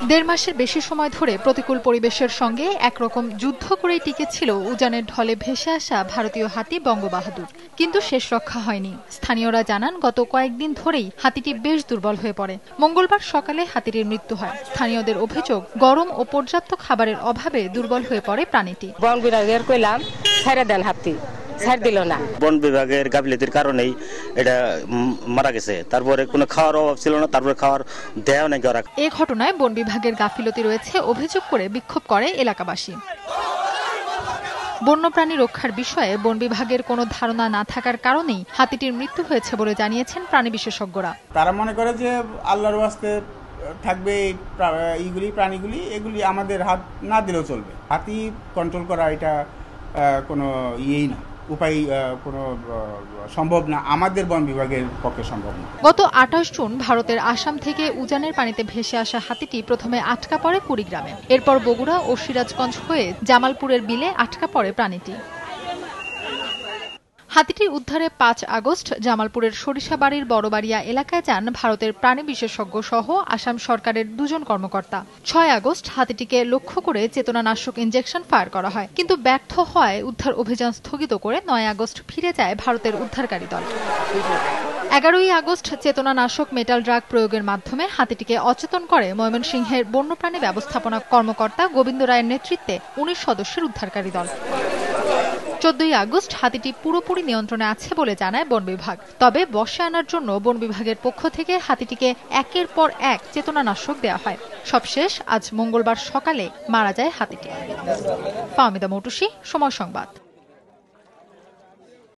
দেড় মাসের বেশি সময় ধরে প্রতিকূল পরিবেশের সঙ্গে একরকম যুদ্ধ করেই টিকে ছিল উজানের ঢলে ভেসে আসা ভারতীয় হাতি বঙ্গবাহাদুর। কিন্তু শেষ রক্ষা হয়নি। স্থানীয়রা জানান, গত কয়েকদিন ধরেই হাতিটি বেশ দুর্বল হয়ে পড়ে। মঙ্গলবার সকালে হাতিটির মৃত্যু হয়। স্থানীয়দের অভিযোগ, গরম ও পর্যাপ্ত খাবারের অভাবে দুর্বল হয়ে পড়ে প্রাণীটি। বন বিভাগের কইলাম ছেড়ে দেন, হাতি ছাড় দিল না। বন বিভাগের গাফিলতির কারণেই এটা মারা গেছে। তারপরে কোনো খাওয়ার অভাব ছিল না, তারপরে খাওয়ার দেয় নাকি ওরা। এ ঘটনায় বন বিভাগের গাফিলতি রয়েছে অভিযোগ করে বিক্ষোভ করে এলাকাবাসী। বন্যপ্রাণী রক্ষার বিষয়ে বন বিভাগের কোনো ধারণা না থাকার কারণেই হাতিটির মৃত্যু হয়েছে বলে জানিয়েছেন প্রাণী বিশেষজ্ঞরা। তারা মনে করে যে আল্লাহর ওয়াস্তে থাকবে এইগুলি প্রাণীগুলি, এগুলি আমাদের হাত না দিলেও চলবে। হাতি কন্ট্রোল করা এটা কোনো ইয়েই না, উপায় কোনো সম্ভব না, আমাদের বন বিভাগের পক্ষে সম্ভব না। গত ২৮ জুন ভারতের আসাম থেকে উজানের পানিতে ভেসে আসা হাতিটি প্রথমে আটকা পড়ে কুড়িগ্রামে। এরপর বগুড়া ও সিরাজগঞ্জ হয়ে জামালপুরের বিলে আটকা পড়ে প্রাণীটি। হাতিটি উদ্ধারে ৫ আগস্ট জামালপুরের সরিষাবাড়ির বড়বাড়িয়া এলাকায় যান ভারতের প্রাণী বিশেষজ্ঞ সহ আসাম সরকারের ২ জন কর্মকর্তা। ৬ আগস্ট হাতিটিকে লক্ষ্য করে চেতনানাশক ইনজেকশন ফায়ার করা হয়, কিন্তু ব্যর্থ হওয়ায় উদ্ধার অভিযান স্থগিত করে ৯ আগস্ট ফিরে যায় ভারতের উদ্ধারকারী দল। ১১ই আগস্ট চেতনানাশক মেটাল ড্রাগ প্রয়োগের মাধ্যমে হাতিটিকে অচেতন করে ময়মনসিংহের বন্যপ্রাণী ব্যবস্থাপনা কর্মকর্তা গোবিন্দ রায়ের নেতৃত্বে ১৯ সদস্যের উদ্ধারকারী দল। ১৪ই আগস্ট হাতিটি পুরোপুরি নিয়ন্ত্রণে আছে বলে জানায় বন বিভাগ। তবে বশে আনার জন্য বন বিভাগের পক্ষ থেকে হাতিটিকে একের পর এক চেতনানাশক দেওয়া হয়। সবশেষ আজ মঙ্গলবার সকালে মারা যায় হাতিটি। ফাহমিদা মৌটুসী, সময় সংবাদ।